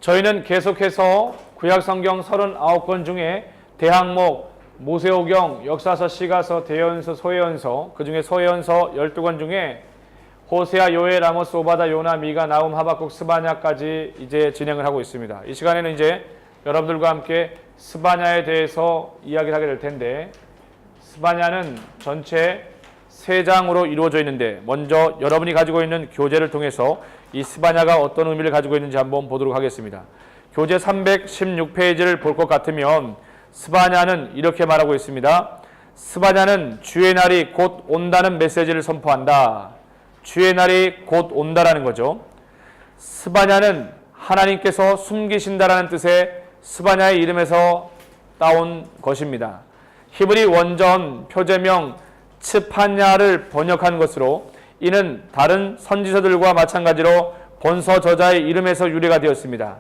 저희는 계속해서 구약성경 39권 중에 대항목, 모세오경, 역사서, 시가서, 대연서, 소예언서, 그 중에 소예언서 12권 중에 호세아, 요엘, 아모스, 오바다, 요나, 미가, 나훔, 하박국, 스바냐까지 이제 진행을 하고 있습니다. 이 시간에는 이제 여러분들과 함께 스바냐에 대해서 이야기를 하게 될 텐데, 스바냐는 전체 3장으로 이루어져 있는데, 먼저 여러분이 가지고 있는 교재를 통해서 이 스바냐가 어떤 의미를 가지고 있는지 한번 보도록 하겠습니다. 교재 316페이지를 볼 것 같으면 스바냐는 이렇게 말하고 있습니다. 스바냐는 주의 날이 곧 온다는 메시지를 선포한다. 주의 날이 곧 온다라는 거죠. 스바냐는 하나님께서 숨기신다라는 뜻의 스바냐의 이름에서 따온 것입니다. 히브리 원전 표제명 츠파냐를 번역한 것으로 이는 다른 선지서들과 마찬가지로 본서 저자의 이름에서 유래가 되었습니다.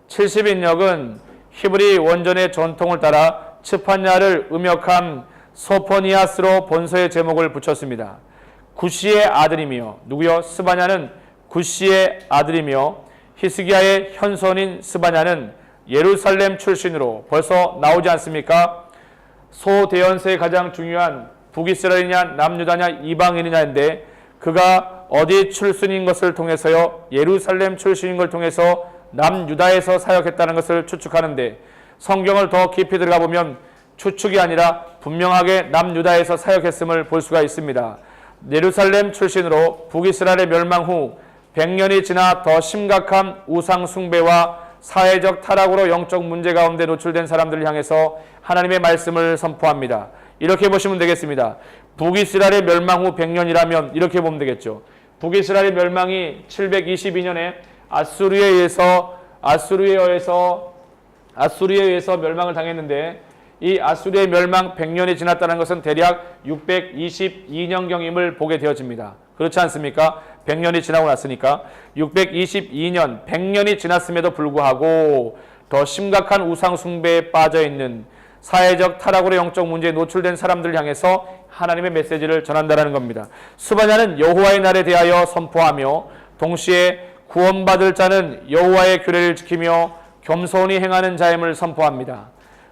70인역은 히브리 원전의 전통을 따라 츠파냐를 음역한 소포니아스로 본서의 제목을 붙였습니다. 구시의 아들이며, 누구요? 스바냐는 구시의 아들이며, 히스기야의 현손인 스바냐는 예루살렘 출신으로 벌써 나오지 않습니까? 소대연서의 가장 중요한 북이스라엘이냐 남유다냐 이방인이냐인데, 그가 어디 출신인 것을 통해서요, 예루살렘 출신인 걸 통해서 남유다에서 사역했다는 것을 추측하는데, 성경을 더 깊이 들어가 보면 추측이 아니라 분명하게 남유다에서 사역했음을 볼 수가 있습니다. 예루살렘 출신으로 북이스라엘의 멸망 후 100년이 지나 더 심각한 우상 숭배와 사회적 타락으로 영적 문제 가운데 노출된 사람들을 향해서 하나님의 말씀을 선포합니다. 이렇게 보시면 되겠습니다. 북이스라엘의 멸망 후 100년이라면 이렇게 보면 되겠죠. 북이스라엘의 멸망이 722년에 아수르에 의해서 멸망을 당했는데, 이 아수르의 멸망 100년이 지났다는 것은 대략 622년경임을 보게 되어집니다. 그렇지 않습니까? 100년이 지나고 났으니까 622년, 100년이 지났음에도 불구하고 더 심각한 우상 숭배에 빠져있는 사회적 타락으로 영적 문제에 노출된 사람들을 향해서 하나님의 메시지를 전한다는 겁니다. 스바냐는 여호와의 날에 대하여 선포하며, 동시에 구원받을 자는 여호와의 규례를 지키며 겸손히 행하는 자임을 선포합니다.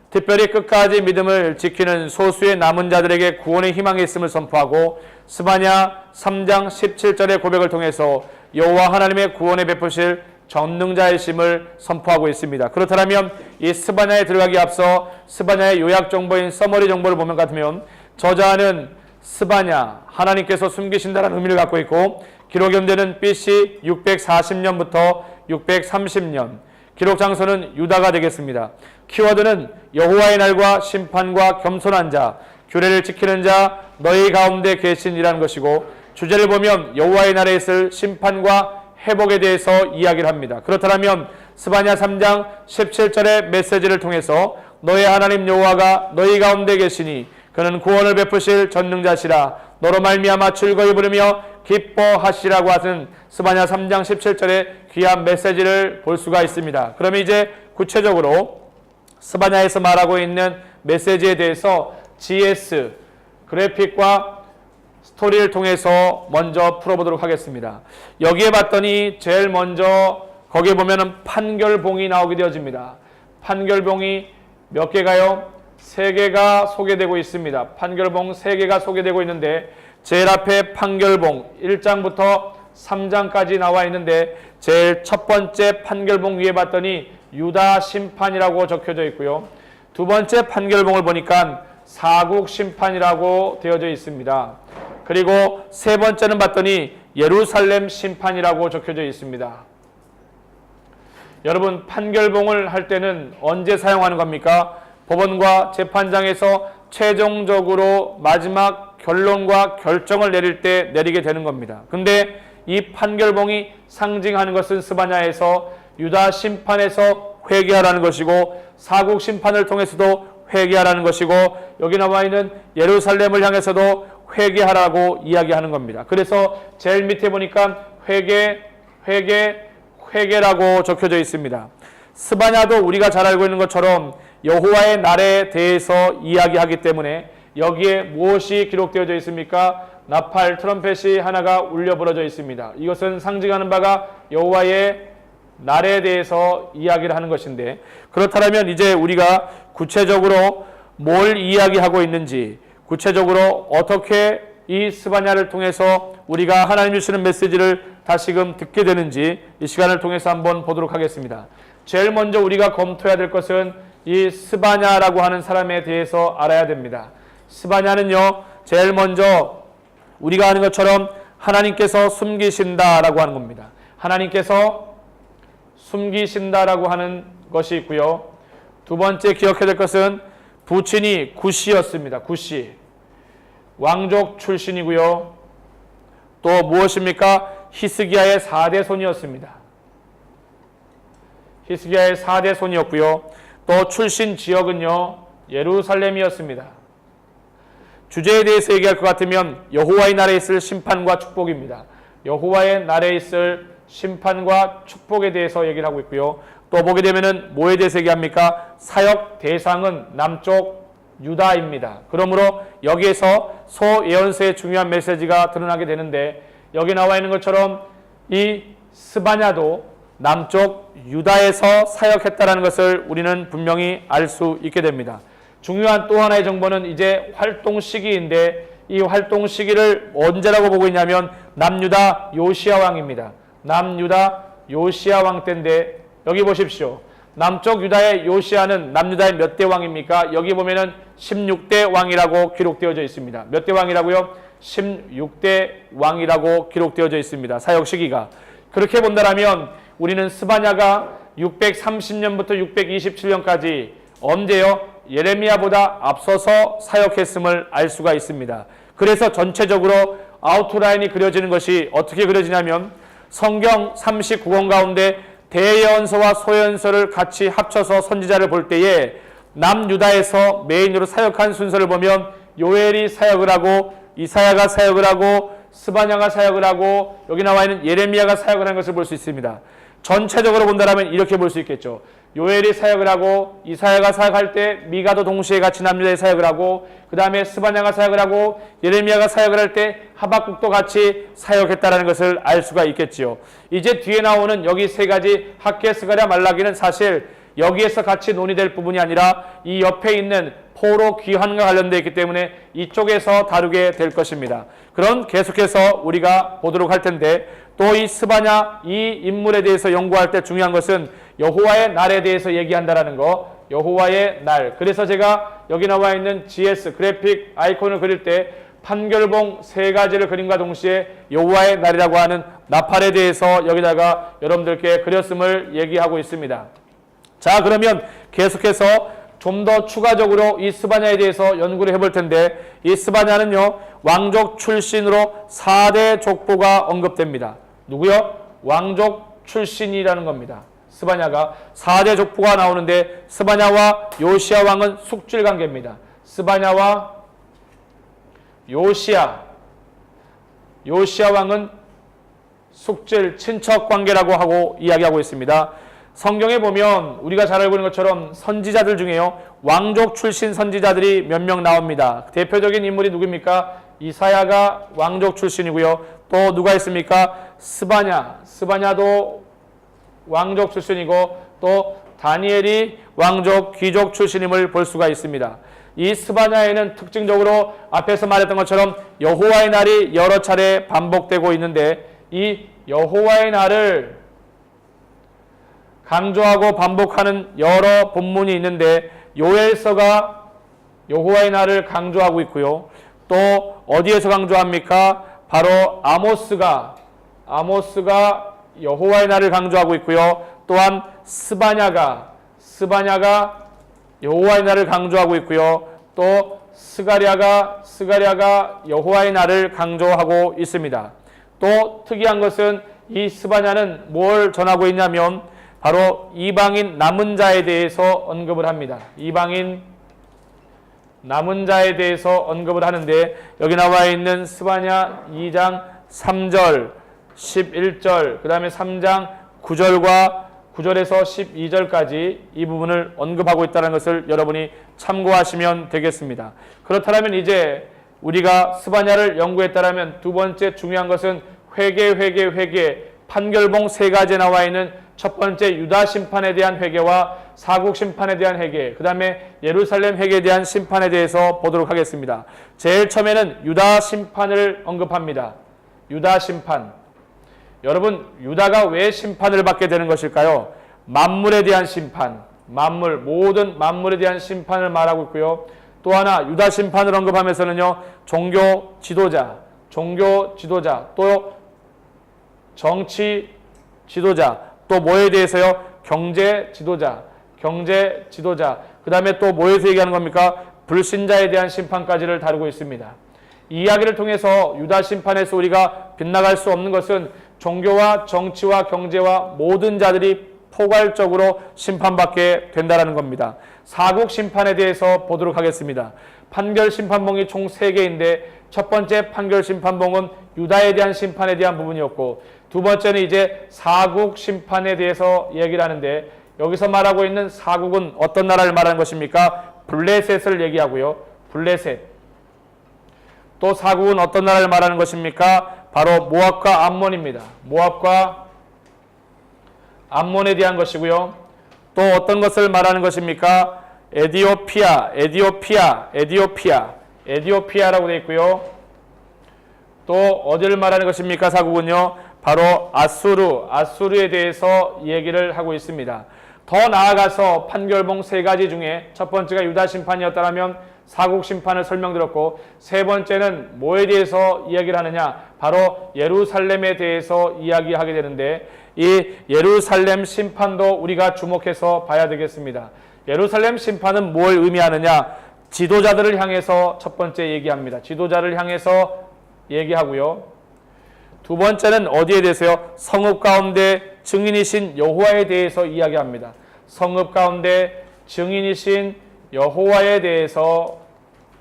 특별히 끝까지 믿음을 지키는 소수의 남은 자들에게 구원의 희망이 있음을 선포하고, 스바냐 3장 17절의 고백을 통해서 여호와 하나님의 구원에 베푸실 전능자이심을 선포하고 있습니다. 그렇다면 이 스바냐에 들어가기 앞서 스바냐의 요약 정보인 서머리 정보를 보면 같으면, 저자는 스바냐, 하나님께서 숨기신다는 의미를 갖고 있고, 기록 연대는 BC 640년부터 630년, 기록 장소는 유다가 되겠습니다. 키워드는 여호와의 날과 심판과 겸손한 자, 규례를 지키는 자, 너희 가운데 계신이라는 것이고, 주제를 보면 여호와의 날에 있을 심판과 회복에 대해서 이야기를 합니다. 그렇다면 스바냐 3장 17절의 메시지를 통해서 너희 하나님 여호와가 너희 가운데 계시니 그는 구원을 베푸실 전능자시라, 너로 말미암아 즐거이 부르며 기뻐하시라고 하는 스바냐 3장 17절의 귀한 메시지를 볼 수가 있습니다. 그러면 이제 구체적으로 스바냐에서 말하고 있는 메시지에 대해서 GS, 그래픽과 스토리를 통해서 먼저 풀어보도록 하겠습니다. 여기에 봤더니 제일 먼저 거기에 보면은 판결봉이 나오게 되어집니다. 판결봉이 몇 개가요? 3개가 소개되고 있습니다. 판결봉 3개가 소개되고 있는데, 제일 앞에 판결봉 1장부터 3장까지 나와 있는데, 제일 첫 번째 판결봉 위에 봤더니 유다 심판이라고 적혀져 있고요. 두 번째 판결봉을 보니까 사국 심판이라고 되어져 있습니다. 그리고 세 번째는 봤더니 예루살렘 심판이라고 적혀져 있습니다. 여러분, 판결봉을 할 때는 언제 사용하는 겁니까? 법원과 재판장에서 최종적으로 마지막 결론과 결정을 내릴 때 내리게 되는 겁니다. 근데 이 판결봉이 상징하는 것은 스바냐에서 유다 심판에서 회개하라는 것이고, 사국 심판을 통해서도 회개하라는 것이고, 여기 나와 있는 예루살렘을 향해서도 회개하라고 이야기하는 겁니다. 그래서 제일 밑에 보니까 회개라고 적혀져 있습니다. 스바냐도 우리가 잘 알고 있는 것처럼 여호와의 날에 대해서 이야기하기 때문에 여기에 무엇이 기록되어져 있습니까? 나팔, 트럼펫이 하나가 울려 불어져 있습니다. 이것은 상징하는 바가 여호와의 날에 대해서 이야기를 하는 것인데, 그렇다면 이제 우리가 구체적으로 뭘 이야기하고 있는지, 구체적으로 어떻게 이 스바냐를 통해서 우리가 하나님 주시는 메시지를 다시금 듣게 되는지 이 시간을 통해서 한번 보도록 하겠습니다. 제일 먼저 우리가 검토해야 될 것은 이 스바냐라고 하는 사람에 대해서 알아야 됩니다. 스바냐는요, 제일 먼저 우리가 아는 것처럼 하나님께서 숨기신다라고 하는 겁니다. 하나님께서 숨기신다라고 하는 것이 있고요. 두 번째 기억해야 될 것은 부친이 구시였습니다. 구시. 왕족 출신이고요. 또 무엇입니까? 히스기야의 4대 손이었습니다. 히스기야의 4대 손이었고요. 또 출신 지역은요, 예루살렘이었습니다. 주제에 대해서 얘기할 것 같으면 여호와의 날에 있을 심판과 축복입니다. 여호와의 날에 있을 심판과 축복에 대해서 얘기를 하고 있고요. 또 보게 되면은 뭐에 대해서 얘기합니까? 사역 대상은 남쪽 유다입니다. 그러므로 여기에서 소예언서의 중요한 메시지가 드러나게 되는데, 여기 나와 있는 것처럼 이 스바냐도 남쪽 유다에서 사역했다는 것을 우리는 분명히 알 수 있게 됩니다. 중요한 또 하나의 정보는 이제 활동 시기인데, 이 활동 시기를 언제라고 보고 있냐면 남유다 요시야 왕입니다. 남유다 요시야 왕 때인데, 여기 보십시오. 남쪽 유다의 요시야는 남유다의 몇 대 왕입니까? 여기 보면은 16대 왕이라고 기록되어져 있습니다. 몇 대 왕이라고요? 16대 왕이라고 기록되어져 있습니다. 사역 시기가. 그렇게 본다면 우리는 스바냐가 630년부터 627년까지 언제요? 예레미야보다 앞서서 사역했음을 알 수가 있습니다. 그래서 전체적으로 아웃라인이 그려지는 것이 어떻게 그려지냐면, 성경 39권 가운데 대예언서와 소예언서를 같이 합쳐서 선지자를 볼 때에 남유다에서 메인으로 사역한 순서를 보면 요엘이 사역을 하고, 이사야가 사역을 하고, 스바냐가 사역을 하고, 여기 나와 있는 예레미야가 사역을 한 것을 볼 수 있습니다. 전체적으로 본다면 이렇게 볼 수 있겠죠. 요엘이 사역을 하고, 이사야가 사역할 때 미가도 동시에 같이 남유다에 사역을 하고, 그 다음에 스바냐가 사역을 하고, 예레미야가 사역을 할 때 하박국도 같이 사역했다는 것을 알 수가 있겠지요. 이제 뒤에 나오는 여기 세 가지 학개, 스가랴, 말라기는 사실 여기에서 같이 논의될 부분이 아니라 이 옆에 있는 포로 귀환과 관련되어 있기 때문에 이쪽에서 다루게 될 것입니다. 그럼 계속해서 우리가 보도록 할 텐데, 또 이 스바냐 이 인물에 대해서 연구할 때 중요한 것은 여호와의 날에 대해서 얘기한다라는 거. 여호와의 날. 그래서 제가 여기 나와 있는 GS 그래픽 아이콘을 그릴 때 판결봉 세 가지를 그림과 동시에 여호와의 날이라고 하는 나팔에 대해서 여기다가 여러분들께 그렸음을 얘기하고 있습니다. 자, 그러면 계속해서 좀 더 추가적으로 이 스바냐에 대해서 연구를 해볼 텐데, 이 스바냐는요, 왕족 출신으로 4대 족보가 언급됩니다. 누구요? 왕족 출신이라는 겁니다. 스바냐가 4대 족보가 나오는데, 스바냐와 요시야 왕은 숙질 관계입니다. 스바냐와 요시야 왕은 숙질 친척 관계라고 하고 이야기하고 있습니다. 성경에 보면 우리가 잘 알고 있는 것처럼 선지자들 중에요, 왕족 출신 선지자들이 몇 명 나옵니다. 대표적인 인물이 누구입니까? 이사야가 왕족 출신이고요. 또 누가 있습니까? 스바냐도 왕족 출신이고, 또 다니엘이 왕족 귀족 출신임을 볼 수가 있습니다. 이 스바냐에는 특징적으로 앞에서 말했던 것처럼 여호와의 날이 여러 차례 반복되고 있는데, 이 여호와의 날을 강조하고 반복하는 여러 본문이 있는데, 요엘서가 여호와의 날을 강조하고 있고요. 또 어디에서 강조합니까? 바로 아모스가 여호와의 날을 강조하고 있고요. 또한 스바냐가 여호와의 날을 강조하고 있고요. 또 스가랴가 여호와의 날을 강조하고 있습니다. 또 특이한 것은 이 스바냐는 뭘 전하고 있냐면 바로 이방인 남은 자에 대해서 언급을 합니다. 이방인 남은 자에 대해서 언급을 하는데, 여기 나와 있는 스바냐 2장 3절, 11절, 그 다음에 3장 9절에서 12절까지 이 부분을 언급하고 있다는 것을 여러분이 참고하시면 되겠습니다. 그렇다면 이제 우리가 스바냐를 연구했다면 두 번째 중요한 것은 회개, 판결봉 세 가지에 나와 있는 첫 번째 유다 심판에 대한 회개와 사국 심판에 대한 회개, 그 다음에 예루살렘 회개에 대한 심판에 대해서 보도록 하겠습니다. 제일 처음에는 유다 심판을 언급합니다. 유다 심판. 여러분, 유다가 왜 심판을 받게 되는 것일까요? 만물에 대한 심판, 모든 만물에 대한 심판을 말하고 있고요. 또 하나 유다 심판을 언급하면서는요, 종교 지도자, 또 정치 지도자, 또 뭐에 대해서요? 경제 지도자, 그 다음에 또 뭐에서 얘기하는 겁니까? 불신자에 대한 심판까지를 다루고 있습니다. 이 이야기를 통해서 유다 심판에서 우리가 빗나갈 수 없는 것은 종교와 정치와 경제와 모든 자들이 포괄적으로 심판받게 된다는 겁니다. 사국 심판에 대해서 보도록 하겠습니다. 판결 심판봉이 총 3개인데 첫 번째 판결 심판봉은 유다에 대한 심판에 대한 부분이었고, 두 번째는 이제 사국 심판에 대해서 얘기를 하는데, 여기서 말하고 있는 사국은 어떤 나라를 말하는 것입니까? 블레셋을 얘기하고요. 블레셋. 또 사국은 어떤 나라를 말하는 것입니까? 바로 모압과 암몬입니다. 모압과 암몬에 대한 것이고요. 또 어떤 것을 말하는 것입니까? 에디오피아라고 되어 있고요. 또 어디를 말하는 것입니까? 사국은요. 바로 아수르에 대해서 얘기를 하고 있습니다. 더 나아가서 판결봉 3가지 중에 첫 번째가 유다 심판이었다면 사국 심판을 설명드렸고, 세 번째는 뭐에 대해서 이야기를 하느냐? 바로 예루살렘에 대해서 이야기하게 되는데, 이 예루살렘 심판도 우리가 주목해서 봐야 되겠습니다. 예루살렘 심판은 뭘 의미하느냐? 지도자들을 향해서 첫 번째 얘기합니다. 지도자를 향해서 얘기하고요. 두 번째는 어디에 대해서요? 성읍 가운데 증인이신 여호와에 대해서 이야기합니다. 성읍 가운데 증인이신 여호와에 대해서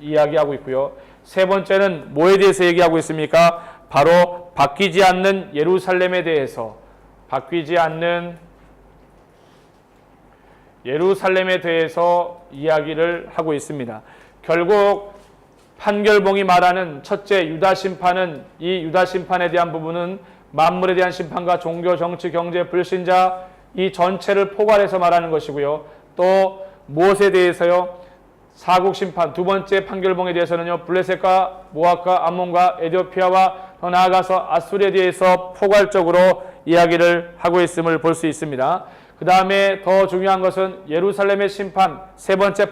이야기하고 있고요. 세 번째는 뭐에 대해서 얘기하고 있습니까? 바로 바뀌지 않는 예루살렘에 대해서, 이야기를 하고 있습니다. 결국 판결봉이 말하는 첫째 유다 심판은, 이 유다 심판에 대한 부분은 만물에 대한 심판과 종교, 정치, 경제, 불신자 이 전체를 포괄해서 말하는 것이고요. 또 무엇에 대해서요? 사국 심판, 두 번째 판결봉에 대해서는요, 블레셋과 모압과 암몬과 에디오피아와 더 나아가서 아수르에 대해서 포괄적으로 이야기를 하고 있음을 볼 수 있습니다. 그 다음에 더 중요한 것은 예루살렘의 심판, 세 번째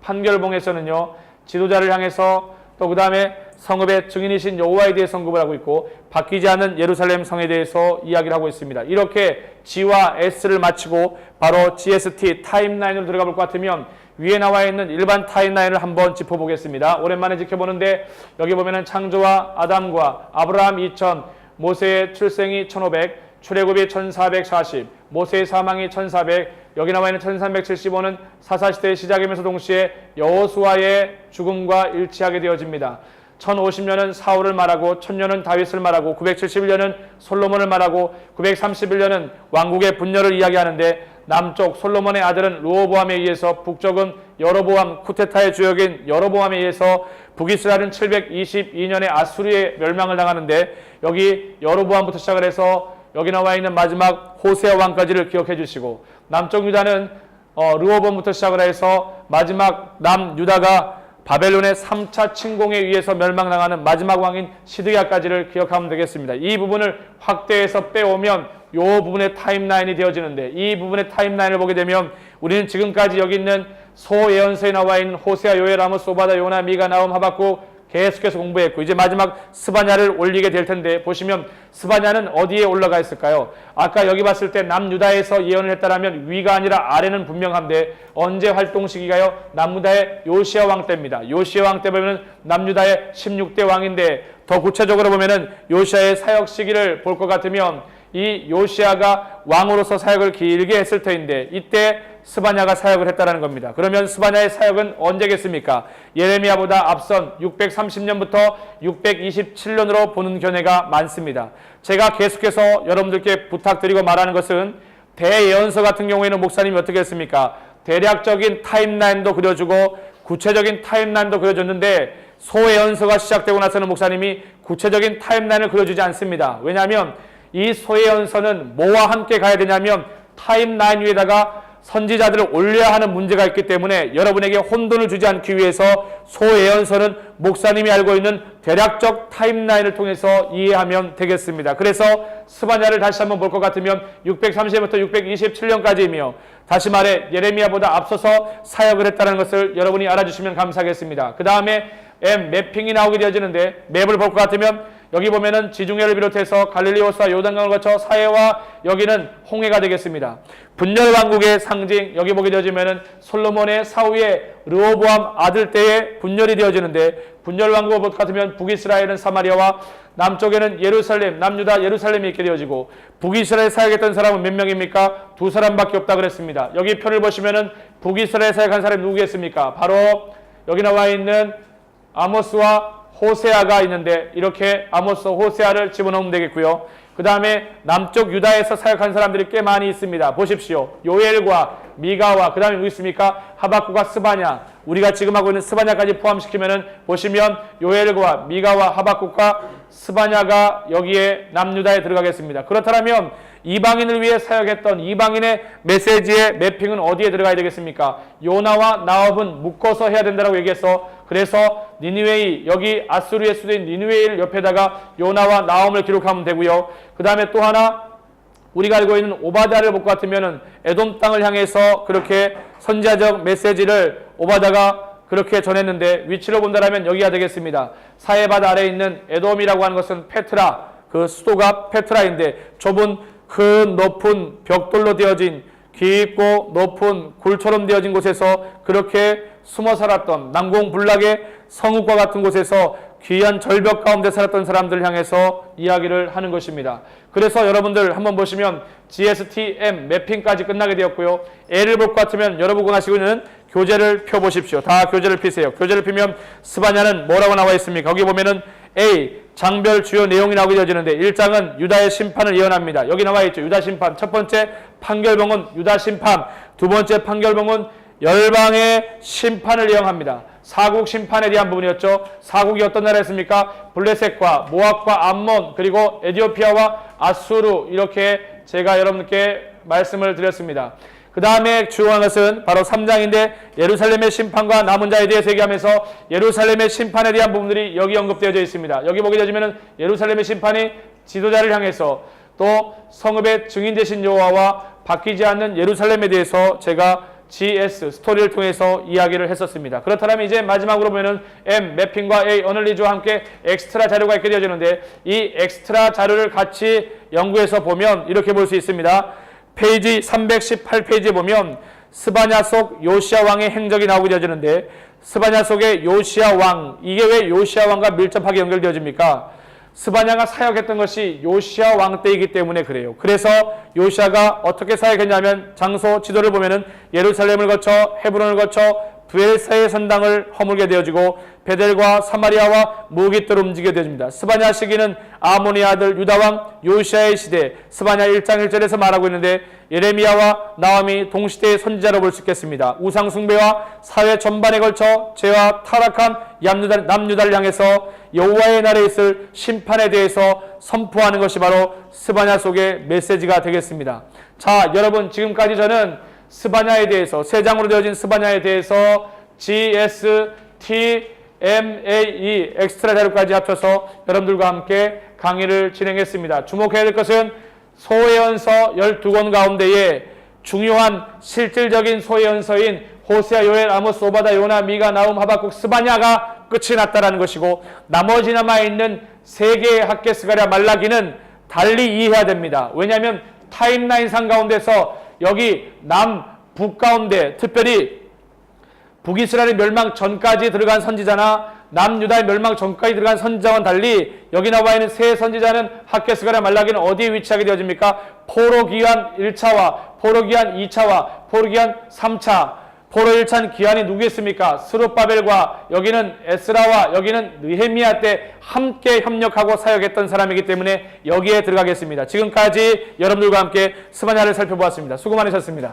판결봉에서는요, 지도자를 향해서, 또 그 다음에 성읍의 증인이신 여호와에 대해 언급을 하고 있고, 바뀌지 않는 예루살렘 성에 대해서 이야기를 하고 있습니다. 이렇게 G와 S를 마치고 바로 GST 타임라인으로 들어가 볼 것 같으면, 위에 나와 있는 일반 타임라인을 한번 짚어보겠습니다. 오랜만에 지켜보는데, 여기 보면은 창조와 아담과 아브라함 2000, 모세의 출생이 1500, 출애굽이 1440, 모세의 사망이 1400, 여기 나와 있는 1375는 사사시대의 시작이면서 동시에 여호수아의 죽음과 일치하게 되어집니다. 1050년은 사울을 말하고, 1000년은 다윗을 말하고, 971년은 솔로몬을 말하고, 931년은 왕국의 분열을 이야기하는데, 남쪽 솔로몬의 아들은 르호보암에 의해서, 북쪽은 여로보암 쿠데타의 주역인 여로보암에 의해서 북이스라엘은 722년에 아수르의 멸망을 당하는데, 여기 여로보암부터 시작을 해서 여기 나와 있는 마지막 호세아 왕까지를 기억해 주시고, 남쪽 유다는 르호보암부터 시작을 해서 마지막 남유다가 바벨론의 3차 침공에 의해서 멸망당하는 마지막 왕인 시드기야까지를 기억하면 되겠습니다. 이 부분을 확대해서 빼오면 이 부분의 타임라인이 되어지는데, 이 부분의 타임라인을 보게 되면 우리는 지금까지 여기 있는 소예언서에 나와 있는 호세아, 요엘, 아모스, 오바다, 요나, 미가, 나움, 하박국 계속해서 공부했고, 이제 마지막 스바냐를 올리게 될 텐데, 보시면 스바냐는 어디에 올라가 있을까요? 아까 여기 봤을 때 남유다에서 예언을 했다라면 위가 아니라 아래는 분명한데, 언제 활동 시기가요? 남유다의 요시야 왕 때입니다. 요시야 왕 때 보면 남유다의 16대 왕인데, 더 구체적으로 보면은 요시야의 사역 시기를 볼 것 같으면 이 요시야가 왕으로서 사역을 길게 했을 터인데, 이때 스바냐가 사역을 했다는 겁니다. 그러면 스바냐의 사역은 언제겠습니까? 예레미야보다 앞선 630년부터 627년으로 보는 견해가 많습니다. 제가 계속해서 여러분들께 부탁드리고 말하는 것은, 대예언서 같은 경우에는 목사님이 어떻게 했습니까? 대략적인 타임라인도 그려주고 구체적인 타임라인도 그려줬는데, 소예언서가 시작되고 나서는 목사님이 구체적인 타임라인을 그려주지 않습니다. 왜냐하면 이 소예언서는 뭐와 함께 가야 되냐면 타임라인 위에다가 선지자들을 올려야 하는 문제가 있기 때문에 여러분에게 혼돈을 주지 않기 위해서 소예언서는 목사님이 알고 있는 대략적 타임라인을 통해서 이해하면 되겠습니다. 그래서 스바냐를 다시 한번 볼 것 같으면 630년부터 627년까지이며 다시 말해 예레미야보다 앞서서 사역을 했다는 것을 여러분이 알아주시면 감사하겠습니다. 그 다음에 매핑이 나오게 되어지는데 맵을 볼 것 같으면 여기 보면은 지중해를 비롯해서 갈릴리 호수와 요단강을 거쳐 사해와 여기는 홍해가 되겠습니다. 분열 왕국의 상징 여기 보게 되어지면은 솔로몬의 사후에 르호보암 아들 때에 분열이 되어지는데 분열 왕국을 볼 것 같으면 북이스라엘은 사마리아와 남쪽에는 예루살렘, 남유다 예루살렘이 있게 되어지고 북이스라엘 사역했던 사람은 몇 명입니까? 2사람밖에 없다 그랬습니다. 여기 표를 보시면은 북이스라엘 사역한 사람이 누구겠습니까? 바로 여기 나와 있는 아모스와 호세아가 있는데 이렇게 아모스, 호세아를 집어넣으면 되겠고요. 그 다음에 남쪽 유다에서 사역한 사람들이 꽤 많이 있습니다. 보십시오. 요엘과 미가와 그 다음에 누구 있습니까? 하박국과 스바냐. 우리가 지금 하고 있는 스바냐까지 포함시키면은 보시면 요엘과 미가와 하박국과 스바냐가 여기에 남유다에 들어가겠습니다. 그렇다면 이방인을 위해 사역했던 이방인의 메시지의 매핑은 어디에 들어가야 되겠습니까? 요나와 나업은 묶어서 해야 된다고 얘기해서 그래서 니느웨이 여기 아수르의 수도인 니느웨이를 옆에다가 요나와 나홈을 기록하면 되고요. 그 다음에 또 하나 우리가 알고 있는 오바다를 볼 것 같으면은 에돔 땅을 향해서 그렇게 선지자적 메시지를 오바다가 그렇게 전했는데 위치로 본다면 여기가 되겠습니다. 사해바다 아래에 있는 에돔이라고 하는 것은 페트라 그 수도가 페트라인데 좁은 큰 높은 벽돌로 되어진 깊고 높은 굴처럼 되어진 곳에서 그렇게 숨어 살았던 난공불락의 성읍과 같은 곳에서 귀한 절벽 가운데 살았던 사람들을 향해서 이야기를 하는 것입니다. 그래서 여러분들 한번 보시면 GSTM 매핑까지 끝나게 되었고요. L을 볼 것 같으면 여러분 하시고 있는 교재를 펴보십시오. 다 교재를 피세요. 교재를 피면 스바냐는 뭐라고 나와 있습니까? 거기 보면은 A 장별 주요 내용이 나오게 되어지는데 1장은 유다의 심판을 예언합니다. 여기 나와 있죠. 유다 심판. 첫 번째 판결봉은 유다 심판. 두 번째 판결봉은 열방의 심판을 예언합니다. 사국 심판에 대한 부분이었죠. 사국이 어떤 나라였습니까? 블레셋과 모압과 암몬 그리고 에디오피아와 아수르 이렇게 제가 여러분께 말씀을 드렸습니다. 그 다음에 주요한 것은 바로 3장인데 예루살렘의 심판과 남은 자에 대해서 얘기하면서 예루살렘의 심판에 대한 부분들이 여기 언급되어져 있습니다. 여기 보게 되면 예루살렘의 심판이 지도자를 향해서 또 성읍의 증인 되신 여호와와 바뀌지 않는 예루살렘에 대해서 제가 GS 스토리를 통해서 이야기를 했었습니다. 그렇다면 이제 마지막으로 보면은 M 매핑과 A 어널리즈와 함께 엑스트라 자료가 있게 되어지는데 이 엑스트라 자료를 같이 연구해서 보면 이렇게 볼 수 있습니다. 페이지 318페이지에 보면 스바냐 속 요시야 왕의 행적이 나오게 되어지는데 스바냐 속의 요시야 왕 이게 왜 요시야 왕과 밀접하게 연결되어집니까? 스바냐가 사역했던 것이 요시야 왕 때이기 때문에 그래요. 그래서 요시야가 어떻게 사역했냐면 장소 지도를 보면은 예루살렘을 거쳐 헤브론을 거쳐 브엘사의 선당을 허물게 되어지고 베델과 사마리아와 무깃도로 움직이게 되어집니다. 스바냐 시기는 아모니 아들 유다왕 요시야의 시대 스바냐 1장 1절에서 말하고 있는데 예레미야와 나홈이 동시대의 선지자로 볼 수 있겠습니다. 우상 숭배와 사회 전반에 걸쳐 죄와 타락한 남유다를 향해서 여호와의 날에 있을 심판에 대해서 선포하는 것이 바로 스바냐 속의 메시지가 되겠습니다. 자, 여러분 지금까지 저는 스바냐에 대해서 세 장으로 되어진 스바냐에 대해서 GSTMAE 엑스트라 자료까지 합쳐서 여러분들과 함께 강의를 진행했습니다. 주목해야 될 것은 소예언서 12권 가운데에 중요한 실질적인 소예언서인 호세아, 요엘, 아모스, 오바다, 요나, 미가, 나훔, 하박국, 스바냐가 끝이 났다라는 것이고 나머지 남아있는 세 개의 학개스가랴 말라기는 달리 이해해야 됩니다. 왜냐하면 타임라인상 가운데서 여기 북 가운데 특별히 북이스라엘의 멸망 전까지 들어간 선지자나 남유다의 멸망 전까지 들어간 선지자와는 달리 여기 나와 있는 세 선지자는 학개스가랴 말라기는 어디에 위치하게 되어집니까? 포로 기한 1차와 포로 기한 2차와 포로 기한 3차 포로 1차는 기한이 누구였습니까? 스룹바벨과 여기는 에스라와 여기는 느헤미야 때 함께 협력하고 사역했던 사람이기 때문에 여기에 들어가겠습니다. 지금까지 여러분들과 함께 스바냐를 살펴보았습니다. 수고 많으셨습니다.